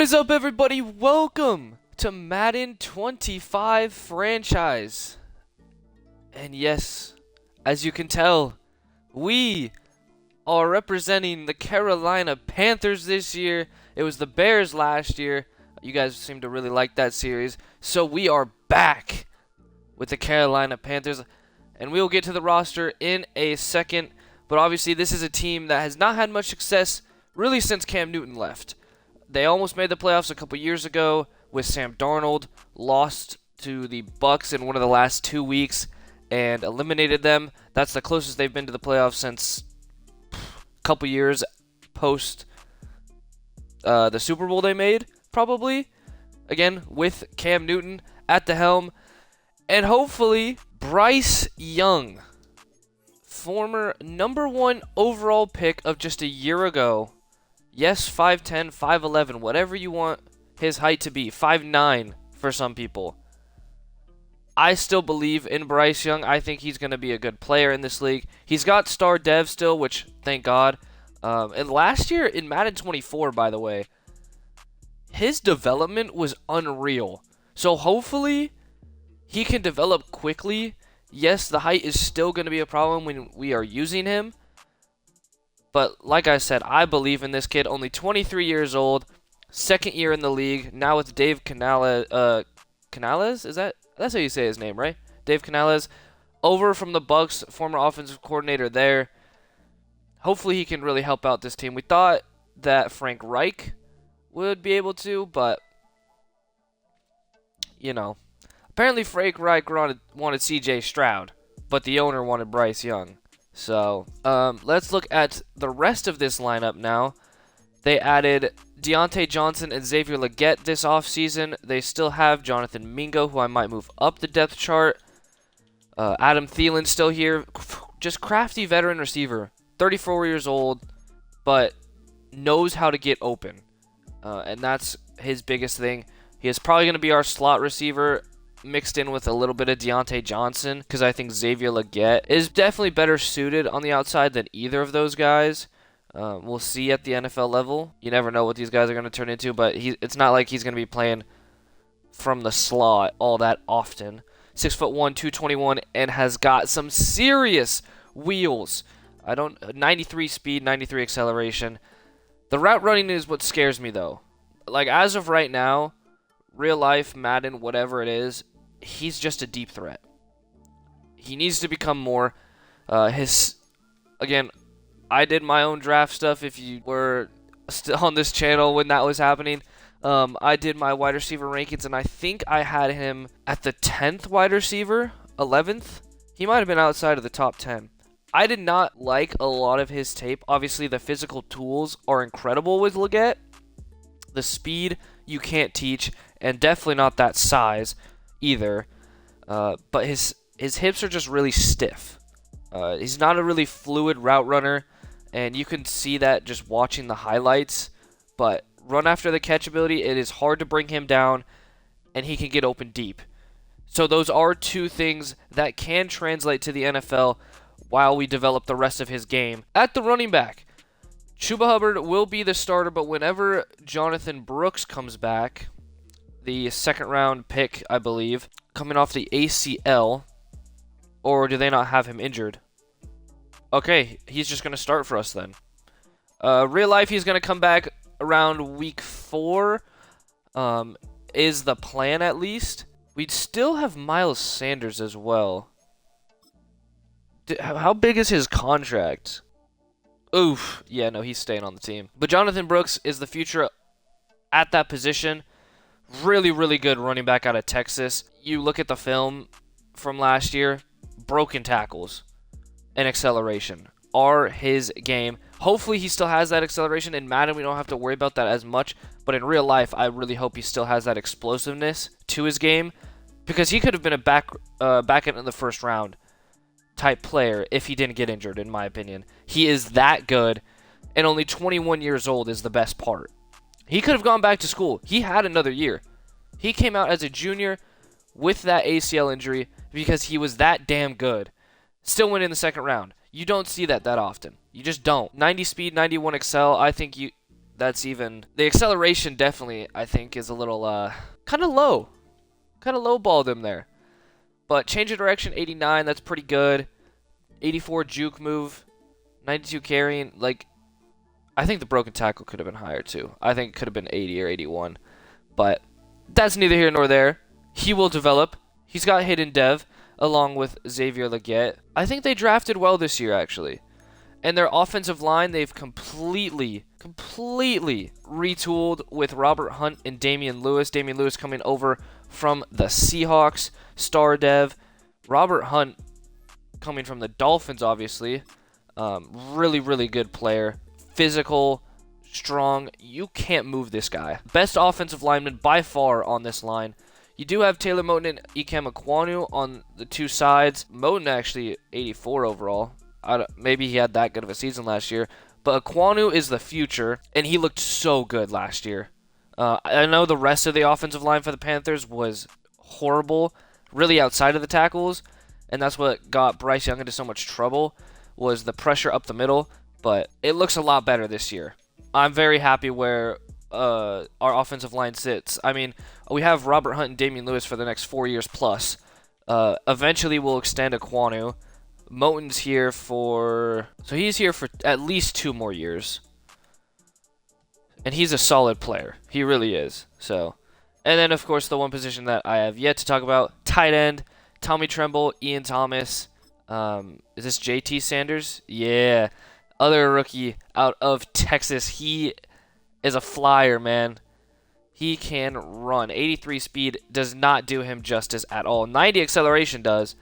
is up, everybody? Welcome to Madden 25 franchise. And yes, as you can tell, we are representing the Carolina Panthers this year. It was the Bears last year. You guys seem to really like that series. So we are back with the Carolina Panthers. And we'll get to the roster in a second. But obviously this is a team that has not had much success really since Cam Newton left. They almost made the playoffs a couple years ago with Sam Darnold, lost to the Bucks in one of the last 2 weeks and eliminated them. That's the closest they've been to the playoffs since a couple years post the Super Bowl they made, probably. Again, with Cam Newton at the helm. And hopefully, Bryce Young, former #1 overall pick of just a year ago. Yes, 5'10", 5'11", whatever you want his height to be. 5'9" for some people. I still believe in Bryce Young. I think he's going to be a good player in this league. He's got star dev still, which, thank God. And last year in Madden 24, by the way, his development was unreal. So hopefully he can develop quickly. Yes, the height is still going to be a problem when we are using him. But like I said, I believe in this kid. Only 23 years old, second year in the league. Now with Dave Canales, that's how you say his name, right? Dave Canales, over from the Bucks, former offensive coordinator there. Hopefully he can really help out this team. We thought that Frank Reich would be able to, but you know, apparently Frank Reich wanted C.J. Stroud, but the owner wanted Bryce Young. So, let's look at the rest of this lineup now. They added Deontay Johnson and Xavier Legette this offseason. They still have Jonathan Mingo, who I might move up the depth chart. Adam Thielen still here. Just crafty veteran receiver. 34 years old, but knows how to get open. And that's his biggest thing. He is probably going to be our slot receiver, mixed in with a little bit of Deontay Johnson, because I think Xavier Legette is definitely better suited on the outside than either of those guys. We'll see at the NFL level. You never know what these guys are going to turn into, but it's not like he's going to be playing from the slot all that often. 6'1", 221, and has got some serious wheels. 93 speed, 93 acceleration. The route running is what scares me, though. Like, as of right now, real life, Madden, whatever it is, he's just a deep threat. He needs to become more. Again, I did my own draft stuff. If you were still on this channel when that was happening, I did my wide receiver rankings, and I think I had him at the 10th wide receiver, 11th. He might have been outside of the top 10. I did not like a lot of his tape. Obviously, the physical tools are incredible with Legette. The speed you can't teach, and definitely not that size either. But his hips are just really stiff. He's not a really fluid route runner, and you can see that just watching the highlights. But run after the catch ability, it is hard to bring him down, and he can get open deep. So those are two things that can translate to the NFL while we develop the rest of his game. At the running back, Chuba Hubbard will be the starter, but whenever Jonathan Brooks comes back, the second-round pick, I believe, coming off the ACL, or do they not have him injured? Okay, he's just going to start for us then. Real life, he's going to come back around week 4, is the plan at least. We'd still have Miles Sanders as well. How big is his contract? Oof. Yeah, no, he's staying on the team. But Jonathan Brooks is the future at that position. Really, really good running back out of Texas. You look at the film from last year, broken tackles and acceleration are his game. Hopefully he still has that acceleration. In Madden, we don't have to worry about that as much. But in real life, I really hope he still has that explosiveness to his game, because he could have been a back end in the first round type player if he didn't get injured, in my opinion. He is that good, and only 21 years old is the best part. He could have gone back to school. He had another year. He came out as a junior with that ACL injury because he was that damn good. Still went in the second round. You don't see that often. You just don't. 90 speed, 91 excel. I think that's even... The acceleration definitely, I think, is a little, kind of low. Kind of low-balled him there. But change of direction, 89, that's pretty good. 84 juke move, 92 carrying. Like, I think the broken tackle could have been higher, too. I think it could have been 80 or 81. But that's neither here nor there. He will develop. He's got hidden dev, along with Xavier Leggett. I think they drafted well this year, actually. And their offensive line, they've completely retooled with Robert Hunt and Damian Lewis. Damian Lewis coming over from the Seahawks, star dev. Robert Hunt coming from the Dolphins, obviously. Really good player. Physical, strong. You can't move this guy. Best offensive lineman by far on this line. You do have Taylor Moton and Ikem Ekwonu on the two sides. Moton actually 84 overall. Maybe he had that good of a season last year. But Ekwonu is the future, and he looked so good last year. I know the rest of the offensive line for the Panthers was horrible, really outside of the tackles, and that's what got Bryce Young into so much trouble, was the pressure up the middle. But it looks a lot better this year. I'm very happy where our offensive line sits. I mean, we have Robert Hunt and Damian Lewis for the next 4 years plus. Eventually, we'll extend Ekwonu. Moton's here for... So he's here for at least 2 more years. And he's a solid player. He really is. So, and then, of course, the one position that I have yet to talk about, tight end, Tommy Tremble, Ian Thomas. Is this JT Sanders? Yeah. Other rookie out of Texas. He is a flyer, man. He can run. 83 speed does not do him justice at all. 90 acceleration does.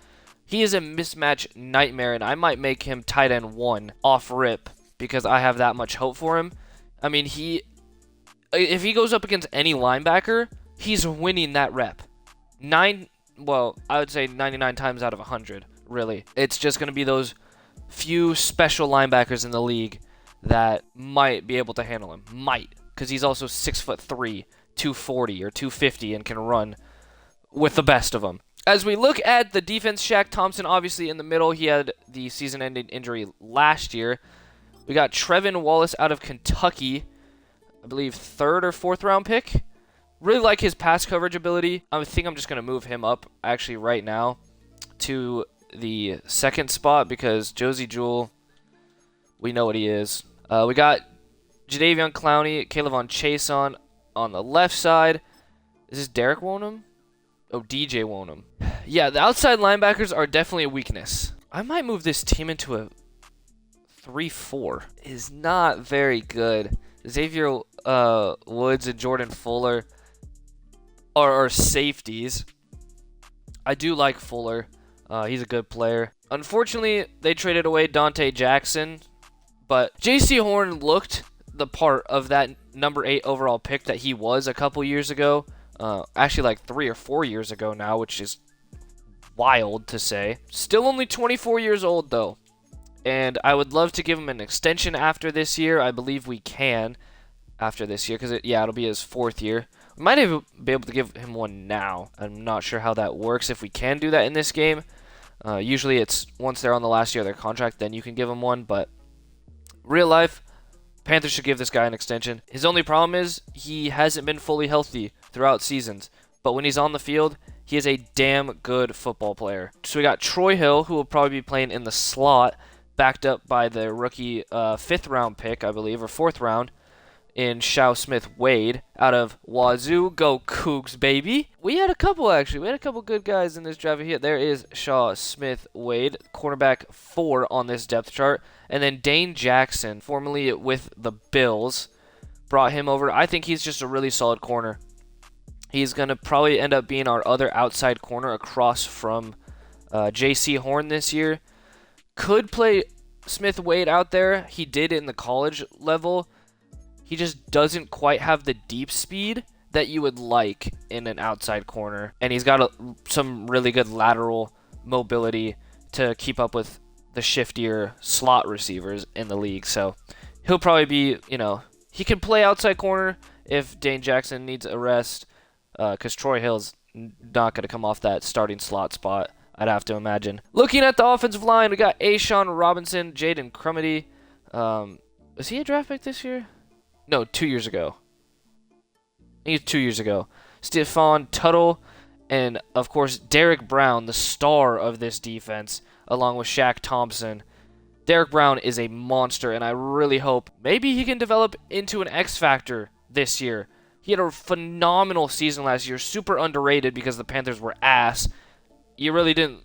He is a mismatch nightmare, and I might make him tight end 1 off rip because I have that much hope for him. I mean, if he goes up against any linebacker, he's winning that rep. I would say 99 times out of 100, really. It's just going to be those few special linebackers in the league that might be able to handle him. Might, because he's also 6'3", 240 or 250, and can run with the best of them. As we look at the defense, Shaq Thompson obviously in the middle. He had the season-ending injury last year. We got Trevin Wallace out of Kentucky, I believe 3rd or 4th round pick. Really like his pass coverage ability. I think I'm just going to move him up actually right now to the 2nd spot because Josie Jewell, we know what he is. We got Jadeveon Clowney, Caleb Chase on the left side. Is this Derek Wonham? Oh, DJ Wonham. Yeah, the outside linebackers are definitely a weakness. I might move this team into a 3-4. Is not very good. Xavier Woods and Jordan Fuller are safeties. I do like Fuller. He's a good player. Unfortunately, they traded away Dante Jackson, but J.C. Horn looked the part of that number 8 overall pick that he was a couple years ago. Actually, like 3 or 4 years ago now, which is wild to say. Still only 24 years old, though. And I would love to give him an extension after this year. I believe we can after this year, because it'll be his 4th year. We might even be able to give him one now. I'm not sure how that works, if we can do that in this game. Usually it's once they're on the last year of their contract, then you can give them one. But real life, Panthers should give this guy an extension. His only problem is he hasn't been fully healthy throughout seasons. But when he's on the field, he is a damn good football player. So we got Troy Hill, who will probably be playing in the slot, backed up by the rookie 5th round pick, I believe, or 4th round, in Shao Smith-Wade out of Wazoo. Go Cougs, baby. We had a couple, actually. We had a couple good guys in this draft here. There is Shaw Smith-Wade, cornerback 4 on this depth chart. And then Dane Jackson, formerly with the Bills, brought him over. I think he's just a really solid corner. He's going to probably end up being our other outside corner across from J.C. Horn this year. Could play Smith-Wade out there. He did in the college level. He just doesn't quite have the deep speed that you would like in an outside corner. And he's got some really good lateral mobility to keep up with the shiftier slot receivers in the league. So he'll probably be, he can play outside corner if Dane Jackson needs a rest. Because Troy Hill's not going to come off that starting slot spot, I'd have to imagine. Looking at the offensive line, we got Ashawn Robinson, Jaden Crumity. Was he a draft pick this year? No, 2 years ago. I think it's 2 years ago. Stephon Tuttle and, of course, Derrick Brown, the star of this defense, along with Shaq Thompson. Derrick Brown is a monster, and I really hope maybe he can develop into an X Factor this year. He had a phenomenal season last year, super underrated because the Panthers were ass. You really didn't,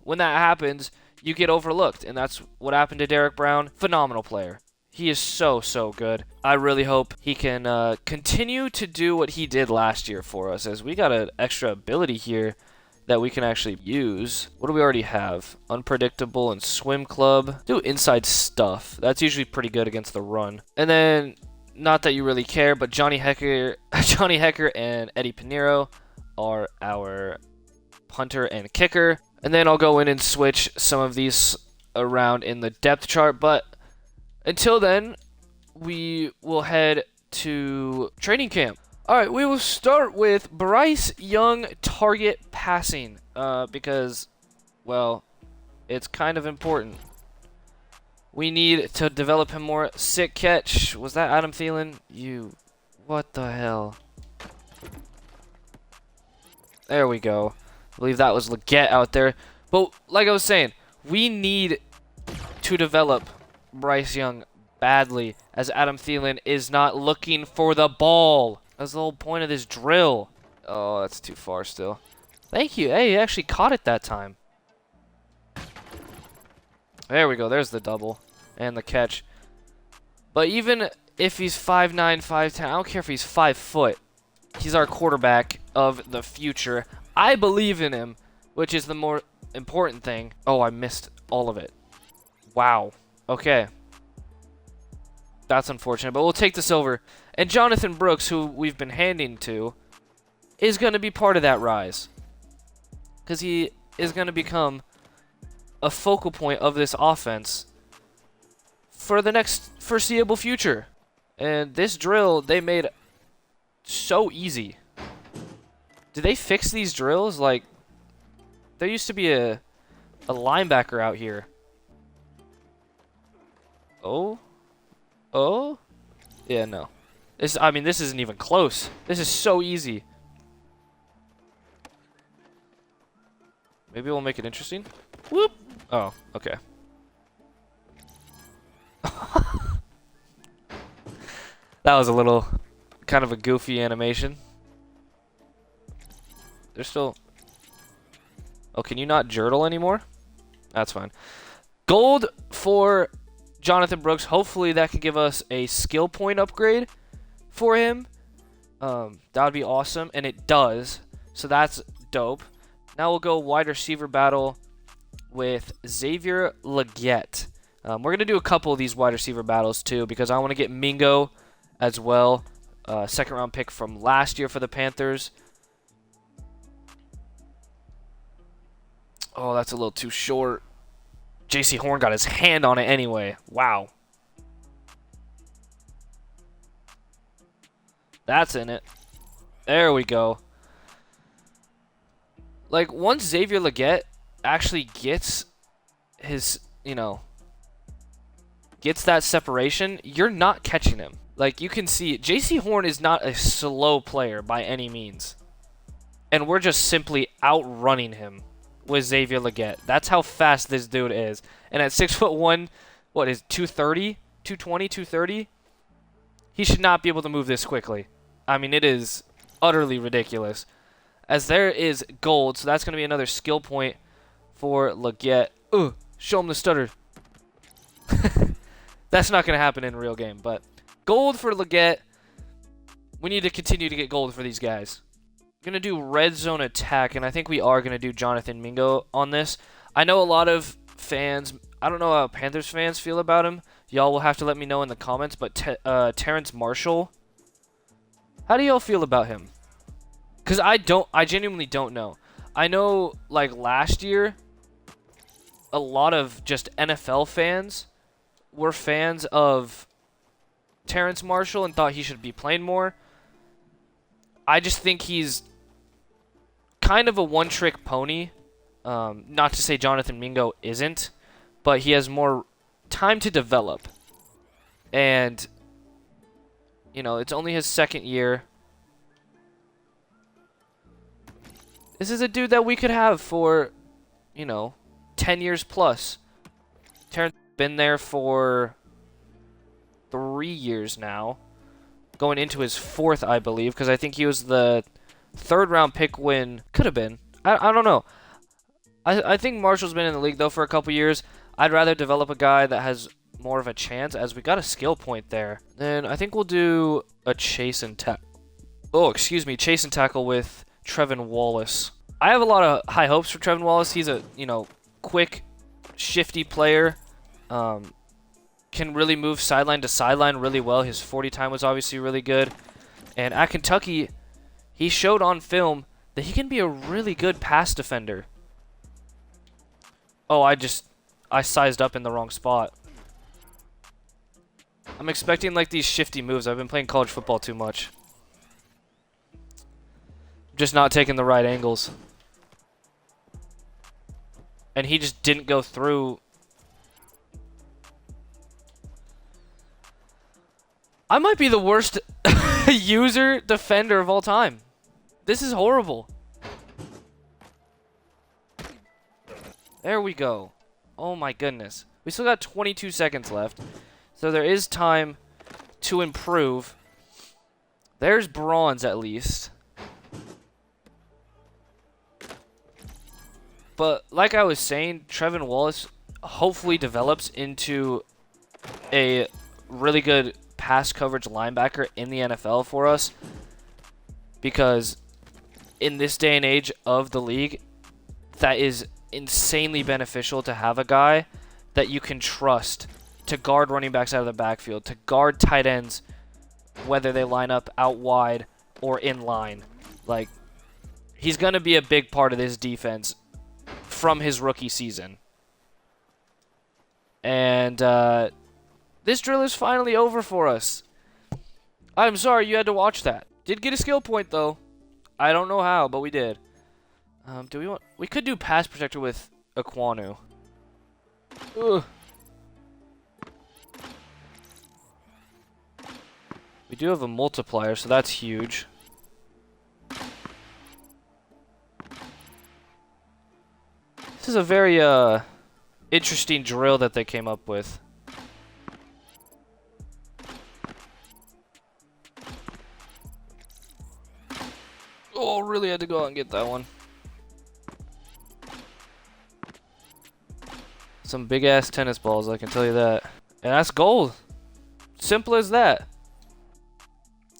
when that happens, you get overlooked, and that's what happened to Derrick Brown. Phenomenal player. He is so, so good. I really hope he can continue to do what he did last year for us, as we got an extra ability here that we can actually use. What do we already have? Unpredictable and Swim Club. Do inside stuff. That's usually pretty good against the run. And then, not that you really care, but Johnny Hecker and Eddie Pinheiro are our punter and kicker. And then I'll go in and switch some of these around in the depth chart, but until then, we will head to training camp. All right, we will start with Bryce Young target passing because, well, it's kind of important. We need to develop him more. Sick catch. Was that Adam Thielen? What the hell? There we go. I believe that was Leggett out there. But like I was saying, we need to develop Bryce Young badly, as Adam Thielen is not looking for the ball. That's the whole point of this drill. Oh, that's too far still. Thank you. Hey, he actually caught it that time. There we go. There's the double and the catch. But even if he's 5'9", 5'10", I don't care if he's 5 foot. He's our quarterback of the future. I believe in him, which is the more important thing. Oh, I missed all of it. Wow. Okay. That's unfortunate, but we'll take the silver. And Jonathan Brooks, who we've been handing to, is going to be part of that rise. Because he is going to become a focal point of this offense for the next foreseeable future. And this drill, they made so easy. Did they fix these drills? Like, there used to be a linebacker out here. Oh? Oh? Yeah, no. This isn't even close. This is so easy. Maybe we'll make it interesting. Whoop! Oh, okay. That was a little, kind of a goofy animation. They're still... Oh, can you not jurtle anymore? That's fine. Gold for Jonathan Brooks. Hopefully that can give us a skill point upgrade for him. That would be awesome, and it does. So that's dope. Now we'll go wide receiver battle with Xavier Leggett. We're going to do a couple of these wide receiver battles too, because I want to get Mingo as well. Second round pick from last year for the Panthers. Oh, that's a little too short. JC Horn got his hand on it anyway. Wow. That's in it. There we go. Like, once Xavier Leggett actually gets his, gets that separation, you're not catching him. Like, you can see, JC Horn is not a slow player by any means. And we're just simply outrunning him with Xavier Leggett. That's how fast this dude is. And at 6'1", what is 230? 220, 230? He should not be able to move this quickly. I mean, it is utterly ridiculous. As there is gold, so that's going to be another skill point for Leggett. Show him the stutter. That's not going to happen in a real game, but gold for Leggett. We need to continue to get gold for these guys. Going to do red zone attack, and I think we are going to do Jonathan Mingo on this. I know a lot of fans, I don't know how Panthers fans feel about him. Y'all will have to let me know in the comments, but Terrence Marshall, how do y'all feel about him? Because I genuinely don't know. I know, like, last year, a lot of just NFL fans were fans of Terrence Marshall and thought he should be playing more. I just think he's kind of a one-trick pony. Not to say Jonathan Mingo isn't, but he has more time to develop. And You know, it's only his second year. This is a dude that we could have for, you know, 10 years plus. Terrence's been there for 3 years now. Going into his 4th, I believe, because I think he was the 3rd round pick when... Could have been. I don't know. I think Marshall's been in the league, though, for a couple years. I'd rather develop a guy that has more of a chance, as we got a skill point there. Then I think we'll do a chase and tackle. Oh, excuse me, chase and tackle with Trevin Wallace. I have a lot of high hopes for Trevin Wallace. He's a, you know, quick, shifty player. Can really move sideline to sideline really well. His 40 time was obviously really good. And at Kentucky, he showed on film that he can be a really good pass defender. Oh, I sized up in the wrong spot. I'm expecting like these shifty moves. I've been playing college football too much. Just not taking the right angles. And he just didn't go through. I might be the worst user defender of all time. This is horrible. There we go. Oh my goodness. We still got 22 seconds left. So there is time to improve. There's bronze at least. But like I was saying, Trevin Wallace hopefully develops into a really good pass coverage linebacker in the NFL for us. Because in this day and age of the league, that is insanely beneficial to have a guy that you can trust to guard running backs out of the backfield, to guard tight ends, whether they line up out wide or in line. Like, he's going to be a big part of this defense from his rookie season. And this drill is finally over for us. I'm sorry you had to watch that. Did get a skill point, though. I don't know how, but we did. Do we want... We could do pass protector with Aquanu. Ugh. We do have a multiplier, so that's huge. This is a very interesting drill that they came up with. Oh, really had to go out and get that one. Some big-ass tennis balls, I can tell you that. And that's gold. Simple as that.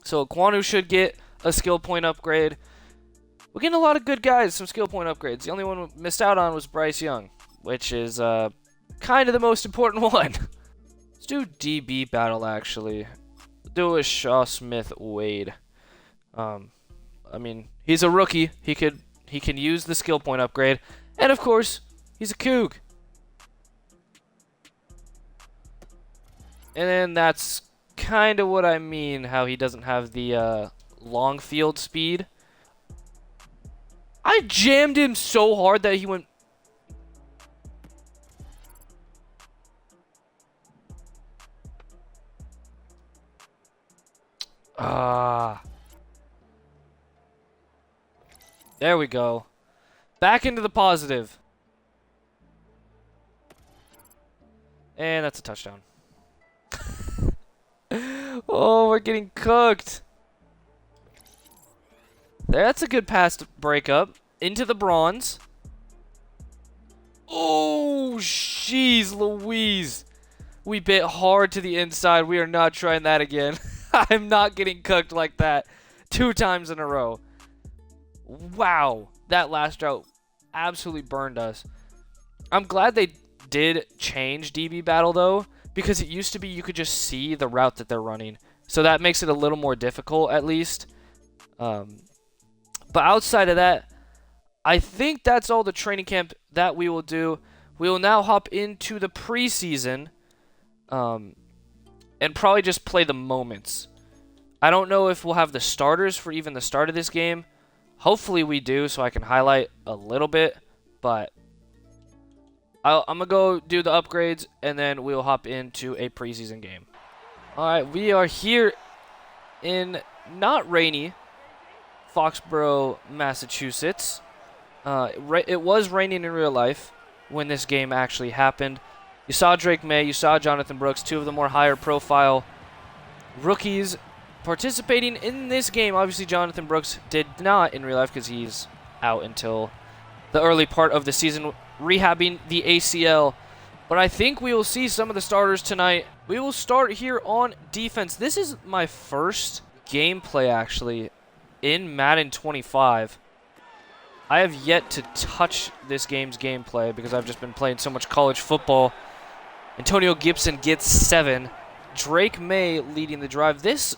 So Aquanu should get a skill point upgrade. We're getting a lot of good guys, some skill point upgrades. The only one we missed out on was Bryce Young, which is kind of the most important one. Let's do DB battle, actually. Do a Shaw Smith Wade. I mean, he's a rookie. He can use the skill point upgrade. And of course, he's a Coug. And then that's kind of what I mean, how he doesn't have the long field speed. I jammed him so hard that he went... There we go. Back into the positive. And that's a touchdown. Oh, we're getting cooked. That's a good pass to break up. Into the bronze. Oh, jeez Louise. We bit hard to the inside. We are not trying that again. I'm not getting cooked like that 2 times in a row. Wow. That last route absolutely burned us. I'm glad they did change DB battle, though, because it used to be you could just see the route that they're running. So that makes it a little more difficult, at least. But outside of that, I think that's all the training camp that we will do. We will now hop into the preseason and probably just play the moments. I don't know if we'll have the starters for even the start of this game. Hopefully we do, so I can highlight a little bit. But I'm going to go do the upgrades, and then we'll hop into a preseason game. All right, we are here in not rainy Foxborough, Massachusetts. It was raining in real life when this game actually happened. You saw Drake May, you saw Jonathan Brooks, two of the more higher profile rookies participating in this game. Obviously, Jonathan Brooks did not in real life because he's out until the early part of the season, rehabbing the ACL. But I think we will see some of the starters tonight. We will start here on defense. This is my first gameplay, actually, in Madden 25. I have yet to touch this game's gameplay because I've just been playing so much college football. Antonio Gibson gets 7. Drake May leading the drive. This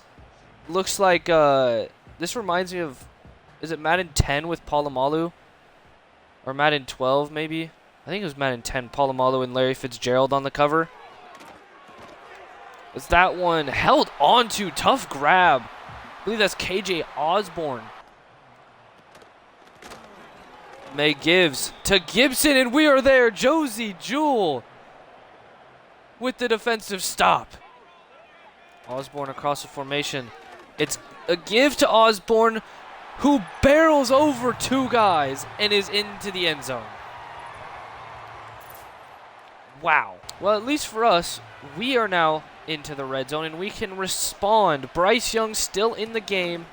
looks like, this reminds me of, is it Madden 10 with Palomalu? Or Madden 12, maybe? I think it was Madden 10, Palomalu and Larry Fitzgerald on the cover. It's that one held onto, tough grab. I believe that's KJ Osborne. May gives to Gibson, and we are there. Josie Jewell with the defensive stop. Osborne across the formation. It's a give to Osborne, who barrels over 2 guys and is into the end zone. Wow. Well, at least for us, we are now into the red zone, and we can respond. Bryce Young still in the game.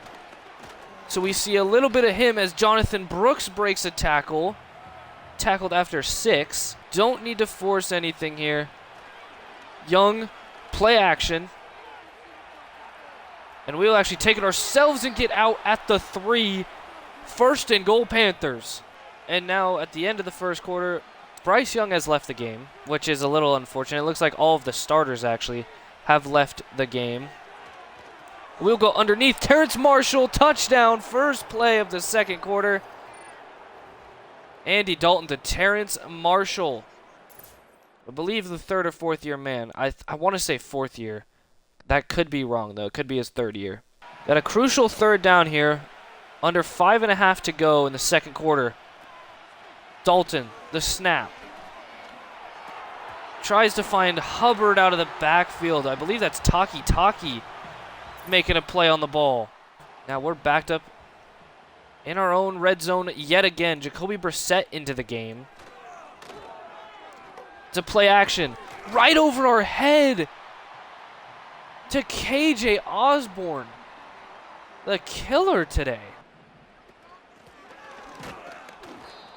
So we see a little bit of him as Jonathan Brooks breaks a tackle. Tackled after 6. Don't need to force anything here. Young, play action. And we'll actually take it ourselves and get out at the 3. 1st and goal, Panthers. And now at the end of the first quarter, Bryce Young has left the game, which is a little unfortunate. It looks like all of the starters actually have left the game. We'll go underneath. Terrence Marshall, touchdown, first play of the second quarter. Andy Dalton to Terrence Marshall. I believe the 3rd or 4th year man. I want to say 4th year. That could be wrong, though. It could be his 3rd year. Got a crucial 3rd down here. Under 5.5 to go in the second quarter. Dalton, the snap. Tries to find Hubbard out of the backfield. I believe that's Taki making a play on the ball. Now we're backed up in our own red zone yet again. Jacoby Brissett into the game. To play action. Right over our head. To KJ Osborne. The killer today.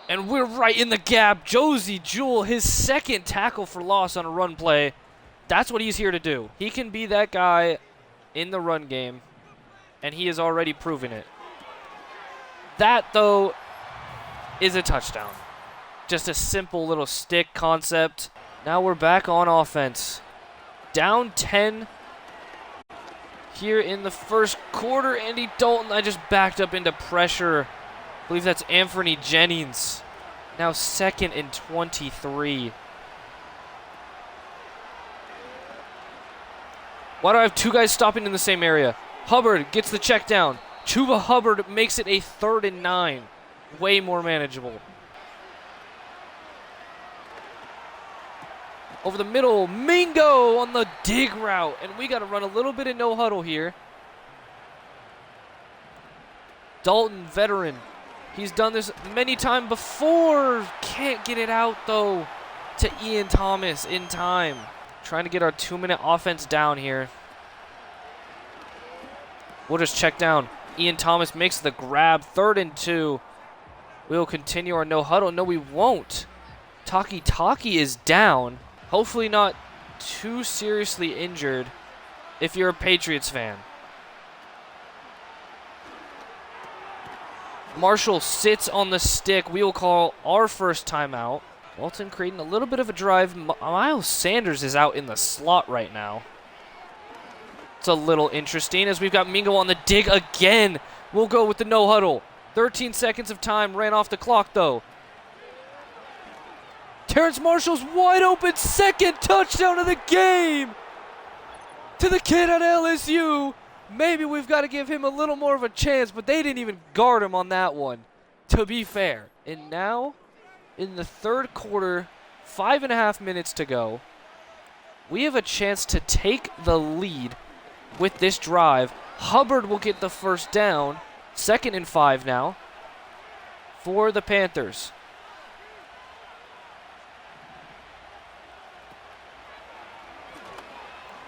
And we're right in the gap. Josie Jewell, his 2nd tackle for loss on a run play. That's what he's here to do. He can be that guy in the run game, and he is already proving it. That, though, is a touchdown. Just a simple little stick concept. Now we're back on offense. Down 10 here in the first quarter. Andy Dalton, I just backed up into pressure. I believe that's Anthony Jennings. Now 2nd and 23. Why do I have 2 guys stopping in the same area? Hubbard gets the check down. Chuba Hubbard makes it a 3rd and 9. Way more manageable. Over the middle, Mingo on the dig route. And we got to run a little bit of no huddle here. Dalton, veteran. He's done this many times before. Can't get it out, though, to Ian Thomas in time. Trying to get our 2-minute offense down here. We'll just check down. Ian Thomas makes the grab. 3rd and 2. We'll continue our no huddle. No, we won't. Taki is down. Hopefully not too seriously injured if you're a Patriots fan. Marshall sits on the stick. We will call our first timeout. Walton creating a little bit of a drive. Miles Sanders is out in the slot right now. It's a little interesting as we've got Mingo on the dig again. We'll go with the no huddle. 13 seconds of time ran off the clock, though. Terrence Marshall's wide open, 2nd touchdown of the game to the kid at LSU. Maybe we've got to give him a little more of a chance, but they didn't even guard him on that one, to be fair. And now, in the 3rd quarter, 5.5 minutes to go, we have a chance to take the lead with this drive. Hubbard will get the first down. 2nd and 5 now for the Panthers.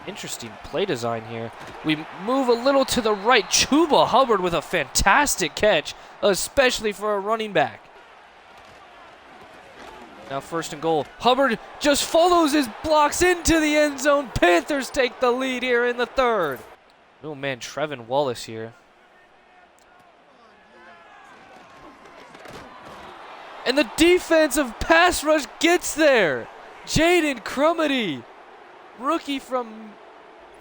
Interesting play design here. We move a little to the right. Chuba Hubbard with a fantastic catch, especially for a running back. Now 1st and goal. Hubbard just follows his blocks into the end zone. Panthers take the lead here in the 3rd. Oh man, Trevin Wallace here. And the defensive pass rush gets there. Jaden Crumity, rookie from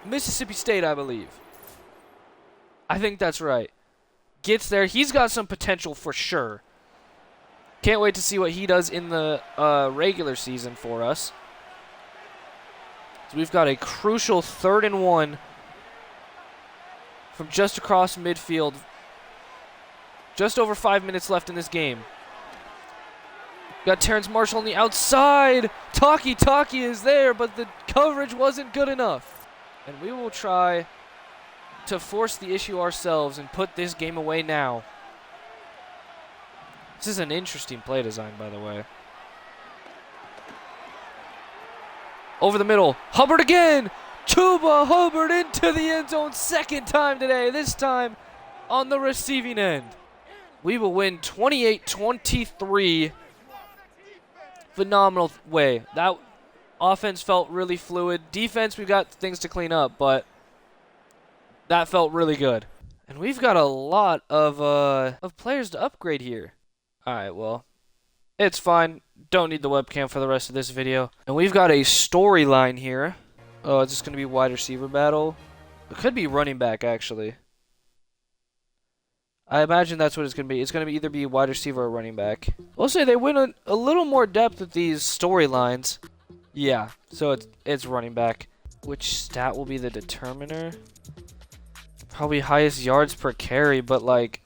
Mississippi State, I believe. I think that's right. Gets there. He's got some potential for sure. Can't wait to see what he does in the regular season for us. So we've got a crucial 3rd and 1 from just across midfield. Just over 5 minutes left in this game. Got Terrence Marshall on the outside. Taki is there, but the coverage wasn't good enough. And we will try to force the issue ourselves and put this game away now. This is an interesting play design, by the way. Over the middle. Hubbard again. Chuba Hubbard into the end zone. 2nd time today. This time on the receiving end. We will win 28-23. Phenomenal way. That offense felt really fluid. Defense, we've got things to clean up, but that felt really good. And we've got a lot of players to upgrade here. Alright, well, it's fine. Don't need the webcam for the rest of this video. And we've got a storyline here. Oh, is this going to be wide receiver battle? It could be running back, actually. I imagine that's what it's going to be. It's going to either be wide receiver or running back. We'll say they went a little more depth with these storylines. Yeah, so it's running back. Which stat will be the determiner? Probably highest yards per carry, but like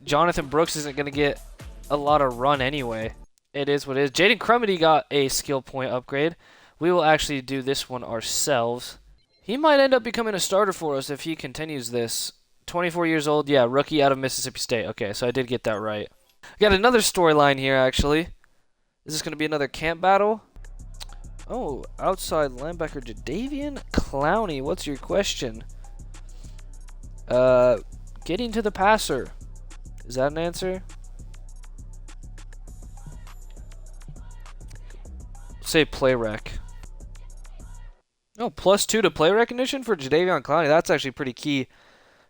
Jonathan Brooks isn't going to get a lot of run anyway. It is what it is. Jaden Crumity got a skill point upgrade. We will actually do this one ourselves. He might end up becoming a starter for us if he continues this. 24 years old, yeah, rookie out of Mississippi State. Okay, so I did get that right. Got another storyline here, actually. Is this going to be another camp battle? Oh, outside linebacker Jadeveon Clowney. What's your question? Getting to the passer. Is that an answer? Say play rec. Oh, +2 to play recognition for Jadeveon Clowney. That's actually pretty key.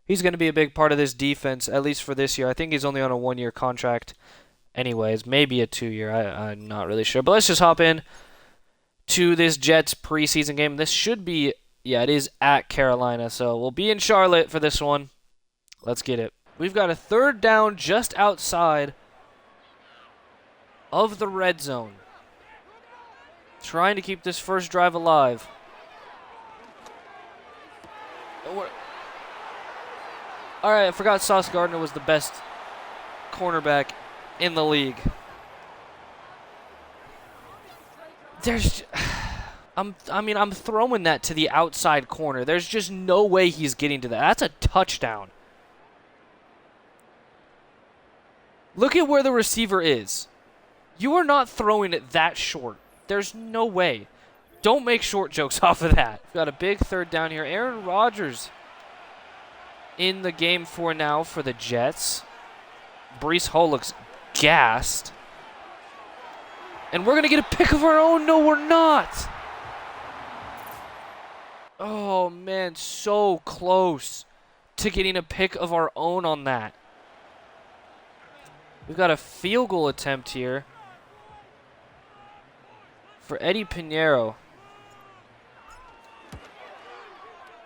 He's going to be a big part of this defense, at least for this year. I think he's only on a 1-year contract anyways. Maybe a 2-year. I'm not really sure. But let's just hop in to this Jets preseason game. This should be, yeah, it is at Carolina. So we'll be in Charlotte for this one. Let's get it. We've got a 3rd down just outside of the red zone. Trying to keep this first drive alive. Alright, I forgot Sauce Gardner was the best cornerback in the league. I'm throwing that to the outside corner. There's just no way he's getting to that. That's a touchdown. Look at where the receiver is. You are not throwing it that short. There's no way. Don't make short jokes off of that. We've got a big 3rd down here. Aaron Rodgers in the game for now for the Jets. Bryce Hall looks gassed. And we're going to get a pick of our own. No, we're not. Oh, man, so close to getting a pick of our own on that. We've got a field goal attempt here for Eddie Pinheiro.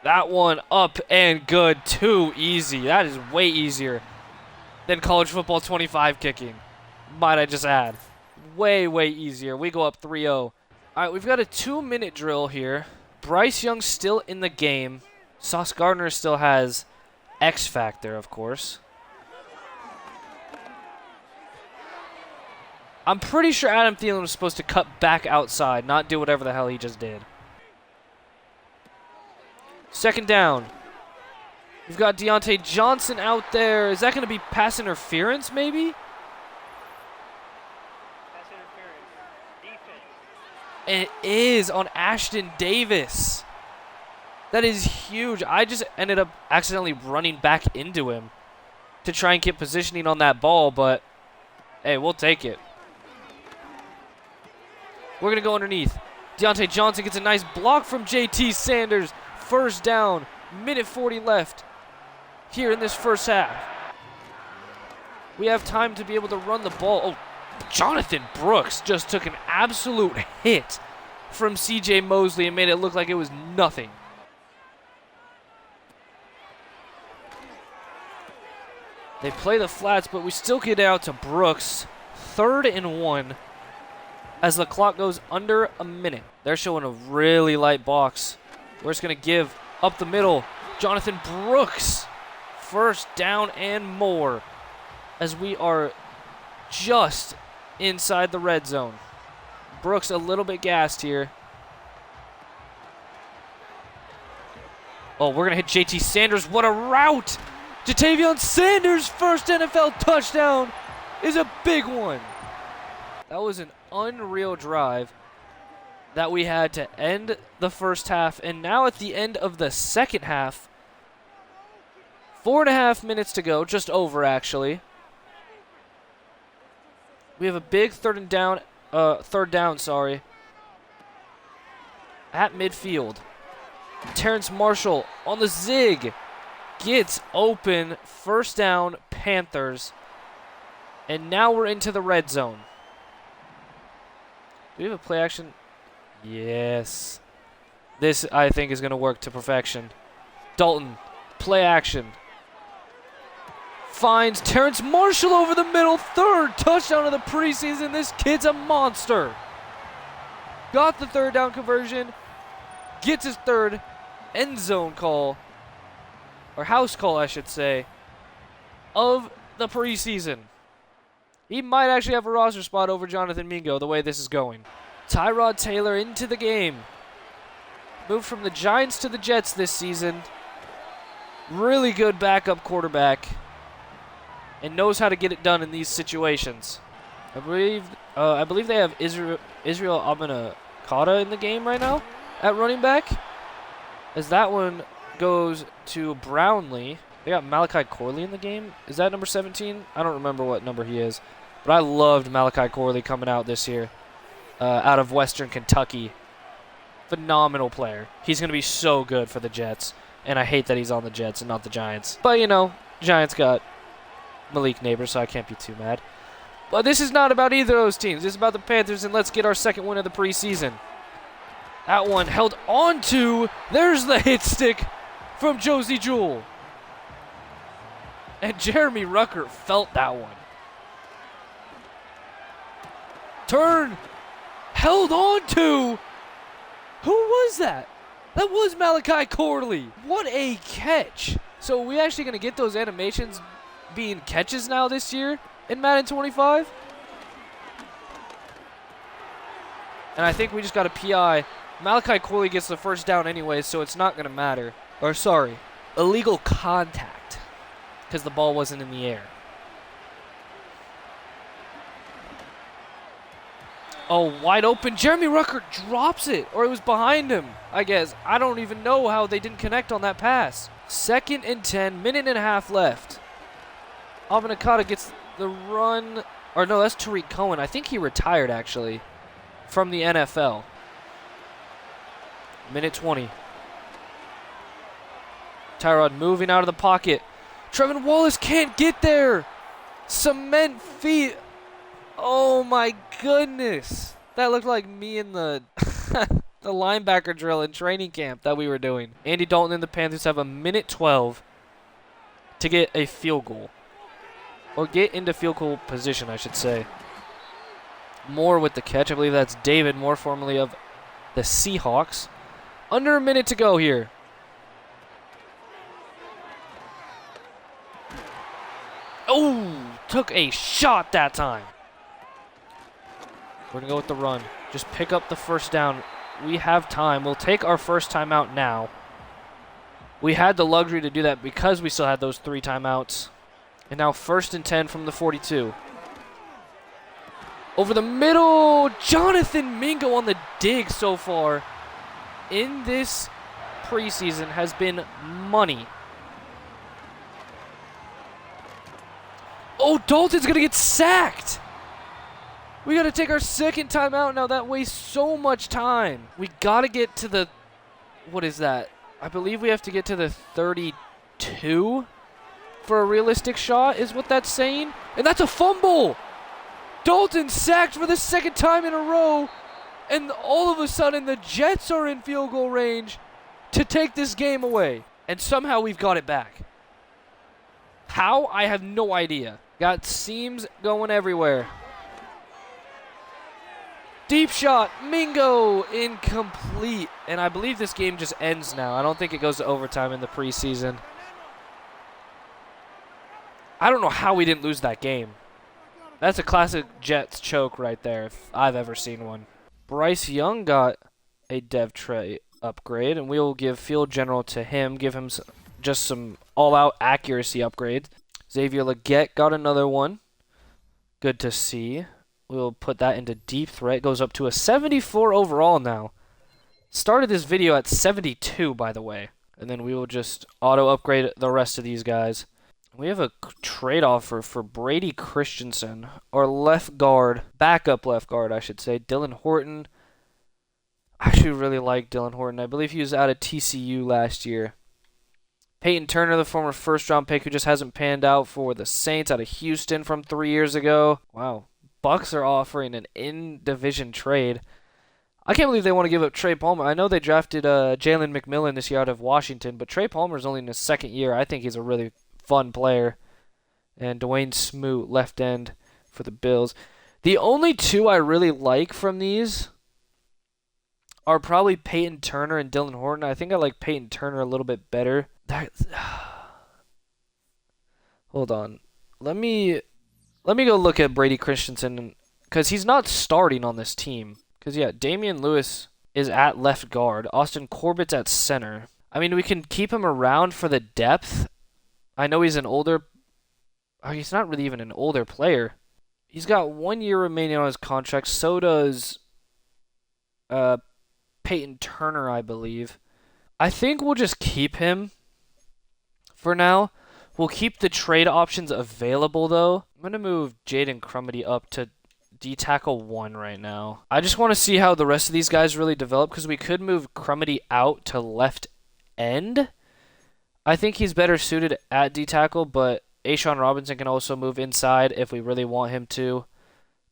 That one up and good. Too easy. That is way easier than college football 25 kicking. Might I just add. Way, way easier. We go up 3-0. All right, we've got a 2-minute drill here. Bryce Young's still in the game. Sauce Gardner still has X Factor, of course. I'm pretty sure Adam Thielen was supposed to cut back outside, not do whatever the hell he just did. 2nd down. We've got Deontay Johnson out there. Is that going to be pass interference, maybe? Pass interference. Defense. It is on Ashton Davis. That is huge. I just ended up accidentally running back into him to try and get positioning on that ball, but hey, we'll take it. We're going to go underneath. Deontay Johnson gets a nice block from JT Sanders. First down, minute 40 left here in this first half. We have time to be able to run the ball. Oh, Jonathan Brooks just took an absolute hit from CJ Mosley and made it look like it was nothing. They play the flats, but we still get out to Brooks. 3rd and 1 as the clock goes under a minute. They're showing a really light box. We're just going to give up the middle. Jonathan Brooks. First down and more as we are just inside the red zone. Brooks a little bit gassed here. Oh, we're going to hit JT Sanders. What a route! Jatavion Sanders' first NFL touchdown is a big one. That was an unreal drive that we had to end the first half. And now at the end of the second half, 4.5 minutes to go, just over actually. We have a big third down, at midfield. Terrence Marshall on the zig. Gets open. First down, Panthers. And now we're into the red zone. Do we have a play action? Yes. This, I think, is going to work to perfection. Dalton, play action. Finds Terrence Marshall over the middle. 3rd touchdown of the preseason. This kid's a monster. Got the 3rd down conversion. Gets his 3rd end zone call. Or house call, I should say, of the preseason. He might actually have a roster spot over Jonathan Mingo the way this is going. Tyrod Taylor into the game. Moved from the Giants to the Jets this season. Really good backup quarterback. And knows how to get it done in these situations. I believe they have Israel Abanikata in the game right now at running back. As that one goes to Brownlee. They got Malachi Corley in the game. Is that number 17? I don't remember what number he is. But I loved Malachi Corley coming out this year out of Western Kentucky. Phenomenal player. He's going to be so good for the Jets. And I hate that he's on the Jets and not the Giants. But, you know, Giants got Malik Neighbors, so I can't be too mad. But this is not about either of those teams. This is about the Panthers, and let's get our second win of the preseason. That one held on to. There's the hit stick from Josie Jewell. And Jeremy Ruckert felt that one. Turn. Held on to. Who was that? That was Malachi Corley. What a catch. So are we actually going to get those animations being catches now this year in Madden 25? And I think we just got a PI. Malachi Corley gets the first down anyway, so it's not going to matter. Or, sorry, illegal contact, because the ball wasn't in the air. Oh, wide open. Jeremy Ruckert drops it, or it was behind him, I guess. I don't even know how they didn't connect on that pass. 2nd and 10, minute and a half left. Abanikata gets the run. Or, no, that's Tariq Cohen. I think he retired, actually, from the NFL. Minute 20. Tyrod moving out of the pocket. Trevin Wallace can't get there. Cement feet. Oh my goodness. That looked like me in the the linebacker drill in training camp that we were doing. Andy Dalton and the Panthers have a minute 12 to get a field goal. Or get into field goal position, I should say. Moore with the catch. I believe that's David Moore, formerly of the Seahawks. Under a minute to go here. Oh, took a shot that time. We're going to go with the run. Just pick up the first down. We have time. We'll take our first time out now. We had the luxury to do that because we still had those 3 timeouts. And now 1st and 10 from the 42. Over the middle, Jonathan Mingo on the dig so far in this preseason has been money. Oh, Dalton's going to get sacked. We got to take our 2nd timeout now. That wastes so much time. We got to get to the, what is that? I believe we have to get to the 32 for a realistic shot is what that's saying. And that's a fumble. Dalton sacked for the 2nd time in a row. And all of a sudden the Jets are in field goal range to take this game away. And somehow we've got it back. How? I have no idea. Got seams going everywhere. Deep shot, Mingo, incomplete. And I believe this game just ends now. I don't think it goes to overtime in the preseason. I don't know how we didn't lose that game. That's a classic Jets choke right there, if I've ever seen one. Bryce Young got a dev tray upgrade, and we'll give Field General to him, give him just some all-out accuracy upgrades. Xavier Legette got another one. Good to see. We'll put that into deep threat. Goes up to a 74 overall now. Started this video at 72, by the way. And then we will just auto-upgrade the rest of these guys. We have a trade offer for Brady Christensen, our left guard, backup left guard, I should say. Dylan Horton. I actually really like Dylan Horton. I believe he was out of TCU last year. Peyton Turner, the former 1st-round pick who just hasn't panned out for the Saints out of Houston from 3 years ago. Wow. Bucks are offering an in-division trade. I can't believe they want to give up Trey Palmer. I know they drafted Jalen McMillan this year out of Washington, but Trey Palmer's only in his 2nd year. I think he's a really fun player. And Dwayne Smoot, left end for the Bills. The only 2 I really like from these are probably Peyton Turner and Dylan Horton. I think I like Peyton Turner a little bit better. Hold on. Let me go look at Brady Christensen, because he's not starting on this team. Because, yeah, Damian Lewis is at left guard. Austin Corbett's at center. I mean, we can keep him around for the depth. I know he's an older... Oh, he's not really even an older player. He's got 1 year remaining on his contract. So does Peyton Turner, I believe. I think we'll just keep him for now. We'll keep the trade options available, though. I'm going to move Jaden Crumedy up to D-tackle 1 right now. I just want to see how the rest of these guys really develop, because we could move Crumedy out to left end. I think he's better suited at D-tackle, but Ashawn Robinson can also move inside if we really want him to.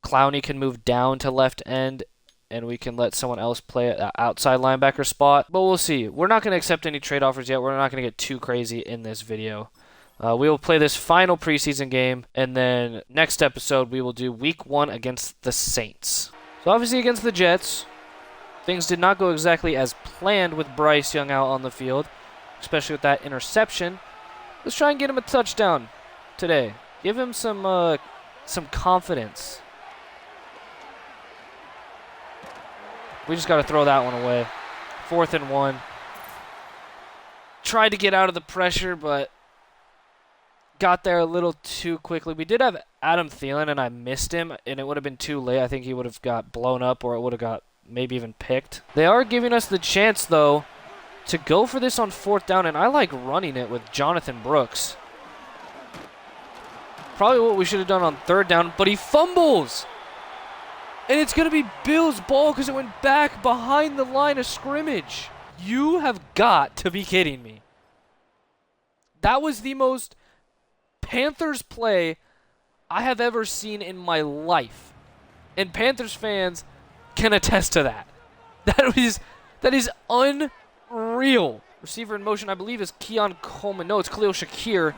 Clowney can move down to left end, and we can let someone else play at the outside linebacker spot. But we'll see. We're not going to accept any trade offers yet. We're not going to get too crazy in this video. We will play this final preseason game, and then next episode we will do week 1 against the Saints. So obviously against the Jets, things did not go exactly as planned with Bryce Young out on the field, especially with that interception. Let's try and get him a touchdown today. Give him some confidence. We just got to throw that one away. 4th and 1. Tried to get out of the pressure, but got there a little too quickly. We did have Adam Thielen, and I missed him, and it would have been too late. I think he would have got blown up, or it would have got maybe even picked. They are giving us the chance, though, to go for this on 4th down, and I like running it with Jonathan Brooks. Probably what we should have done on 3rd down, but he fumbles! And it's going to be Bill's ball because it went back behind the line of scrimmage. You have got to be kidding me. That was the most Panthers play I have ever seen in my life. And Panthers fans can attest to that. That is unreal. Receiver in motion, I believe, is Keon Coleman. No, it's Khalil Shakir.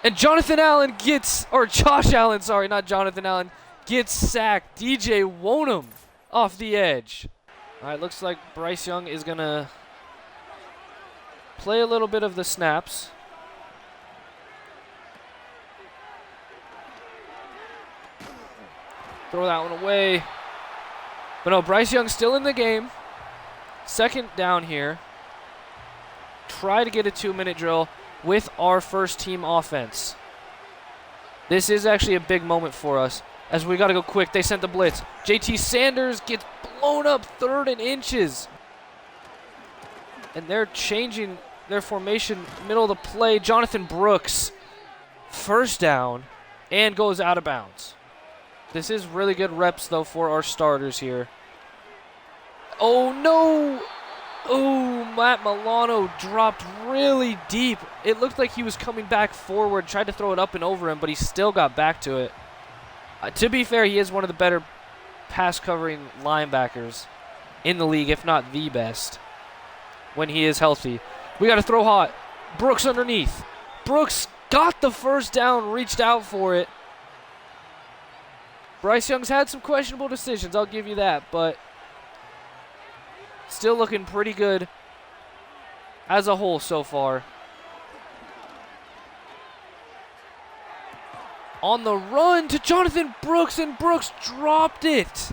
And Jonathan Allen gets, or Josh Allen, sorry, not Jonathan Allen, gets sacked. DJ Wonham off the edge. All right, looks like Bryce Young is going to play a little bit of the snaps. Throw that one away. But no, Bryce Young's still in the game. 2nd down here. try to get a 2-minute drill with our first team offense. This is actually a big moment for us, as we got to go quick. They sent the blitz. JT Sanders gets blown up 3rd and inches. And they're changing their formation middle of the play. Jonathan Brooks, 1st down, and goes out of bounds. This is really good reps, though, for our starters here. Oh, no! Oh, Matt Milano dropped really deep. It looked like he was coming back forward, tried to throw it up and over him, but he still got back to it. To be fair, he is one of the better pass-covering linebackers in the league, if not the best, when he is healthy. We got to throw hot. Brooks underneath. Brooks got the 1st down, reached out for it. Bryce Young's had some questionable decisions, I'll give you that, but still looking pretty good as a whole so far. On the run to Jonathan Brooks, and Brooks dropped it.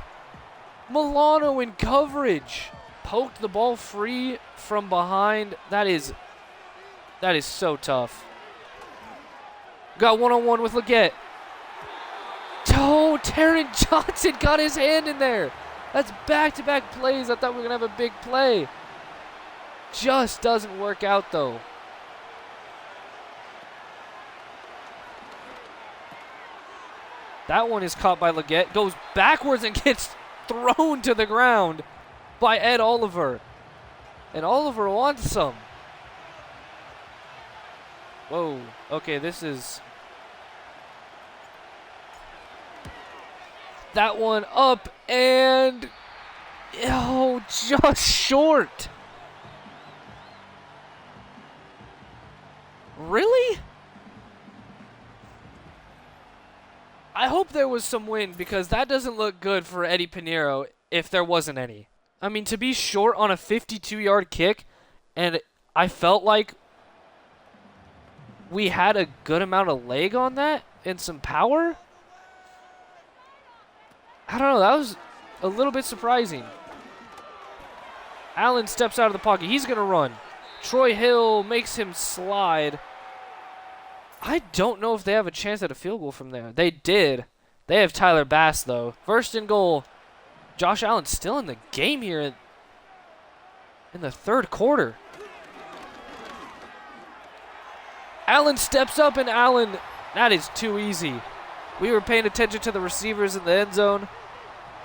Milano in coverage. Poked the ball free from behind. That is so tough. Got one-on-one with Leggett. Oh, Taron Johnson got his hand in there. That's back-to-back plays. I thought we were going to have a big play. Just doesn't work out, though. That one is caught by Leggett. Goes backwards and gets thrown to the ground by Ed Oliver. And Oliver wants some. Whoa. Okay, this is... That one up and... Oh, just short. Really? I hope there was some wind, because that doesn't look good for Eddie Pinheiro if there wasn't any. I mean, to be short on a 52-yard kick, and I felt like we had a good amount of leg on that and some power. I don't know, that was a little bit surprising. Allen steps out of the pocket. He's going to run. Troy Hill makes him slide. I don't know if they have a chance at a field goal from there. They did. They have Tyler Bass, though. 1st and goal. Josh Allen still in the game here in the 3rd quarter. Allen steps up, and Allen, that is too easy. We were paying attention to the receivers in the end zone.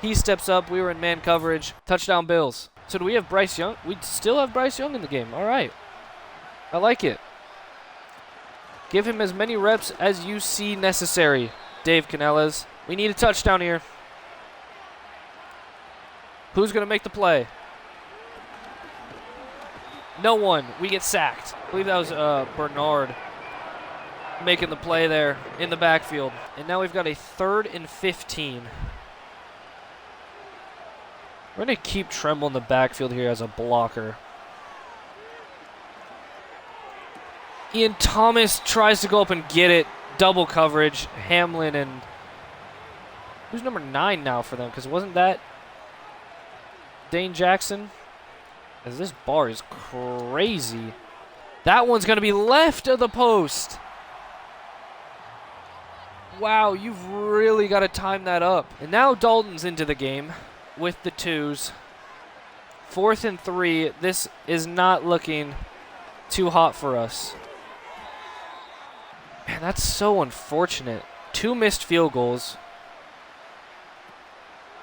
He steps up. We were in man coverage. Touchdown Bills. So do we have Bryce Young? We still have Bryce Young in the game. All right. I like it. Give him as many reps as you see necessary, Dave Canales. We need a touchdown here. Who's going to make the play? No one. We get sacked. I believe that was Bernard making the play there in the backfield. And now we've got a 3rd and 15. We're going to keep Tremble in the backfield here as a blocker. Ian Thomas tries to go up and get it. Double coverage. Hamlin and... Who's number 9 now for them? Because wasn't that Dane Jackson? As this bar is crazy. That one's going to be left of the post. Wow, you've really got to time that up. And now Dalton's into the game with the 2s. 4th and 3. This is not looking too hot for us. Man, that's so unfortunate. 2 missed field goals.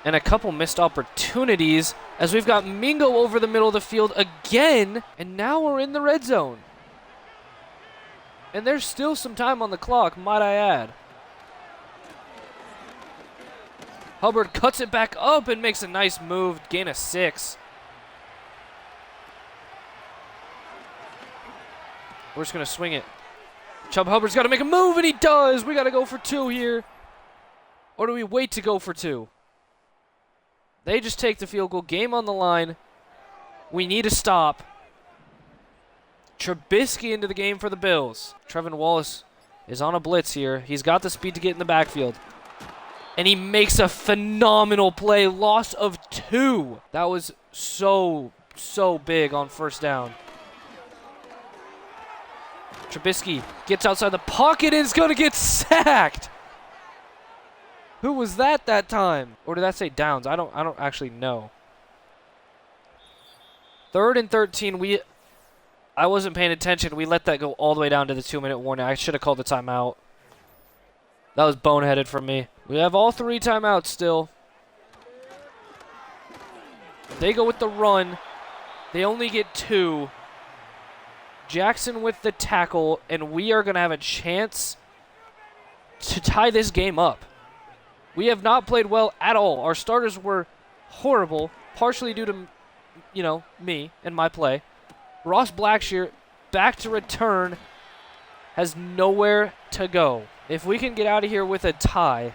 And a couple missed opportunities as we've got Mingo over the middle of the field again. And now we're in the red zone. And there's still some time on the clock, might I add. Hubbard cuts it back up and makes a nice move. Gain of 6. We're just going to swing it. Chubb Hubbard's got to make a move, and he does. We got to go for 2 here. Or do we wait to go for 2? They just take the field goal. Game on the line. We need a stop. Trubisky into the game for the Bills. Trevin Wallace is on a blitz here. He's got the speed to get in the backfield. And he makes a phenomenal play. Loss of 2. That was so big on 1st down. Trubisky gets outside the pocket and is going to get sacked. Who was that time? Or did that say downs? I don't actually know. 3rd and 13. I wasn't paying attention. We let that go all the way down to the 2-minute warning. I should have called the timeout. That was boneheaded from me. We have all 3 timeouts still. They go with the run. They only get 2. Jackson with the tackle, and we are going to have a chance to tie this game up. We have not played well at all. Our starters were horrible, partially due to, me and my play. Ross Blackshear, back to return, has nowhere to go. If we can get out of here with a tie,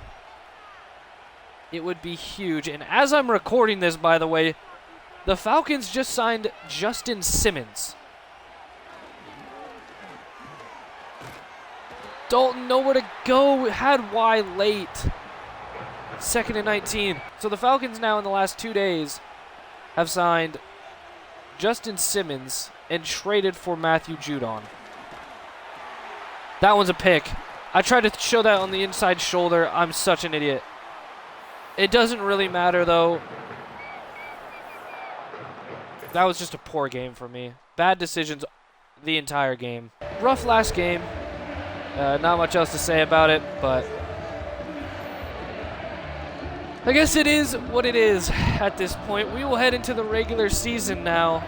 it would be huge. And as I'm recording this, by the way, the Falcons just signed Justin Simmons. Dalton nowhere to go. Had Y late. 2nd and 19. So the Falcons now in the last 2 days have signed Justin Simmons and traded for Matthew Judon. That one's a pick. I tried to show that on the inside shoulder. I'm such an idiot. It doesn't really matter, though. That was just a poor game for me. Bad decisions the entire game. Rough last game. Not much else to say about it, but I guess it is what it is at this point. We will head into the regular season now.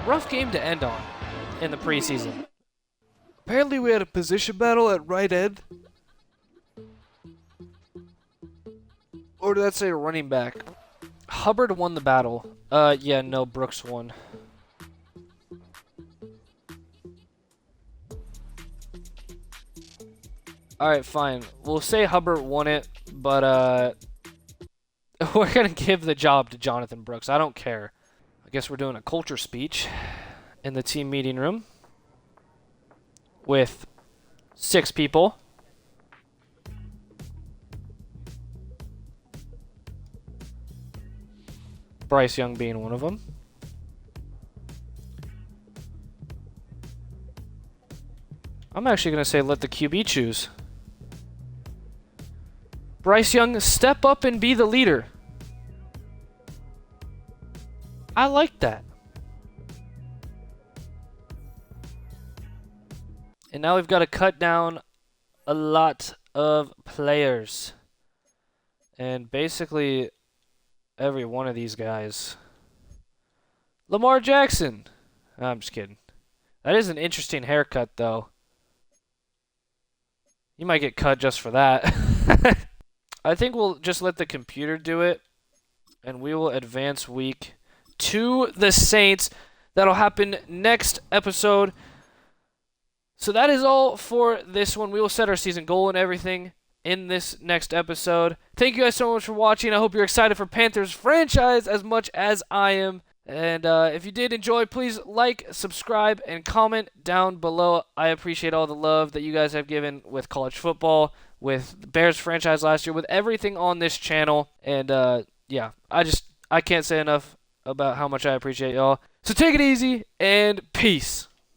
Rough game to end on in the preseason. Apparently we had a position battle at right end. Or did that say running back? Hubbard won the battle. Yeah, no, Brooks won. Alright, fine. We'll say Hubbard won it, but we're going to give the job to Jonathan Brooks. I don't care. I guess we're doing a culture speech in the team meeting room with 6 people. Bryce Young being one of them. I'm actually going to say let the QB choose. Bryce Young, step up and be the leader. I like that. And now we've got to cut down a lot of players. And basically every one of these guys. Lamar Jackson. I'm just kidding. That is an interesting haircut, though. You might get cut just for that. I think we'll just let the computer do it, and we will advance week to the Saints. That'll happen next episode. So that is all for this one. We will set our season goal and everything in this next episode. Thank you guys so much for watching. I hope you're excited for Panthers franchise as much as I am. And if you did enjoy, please like, subscribe, and comment down below. I appreciate all the love that you guys have given with college football, with the Bears franchise last year, with everything on this channel. And yeah, I can't say enough about how much I appreciate y'all. So take it easy, and peace.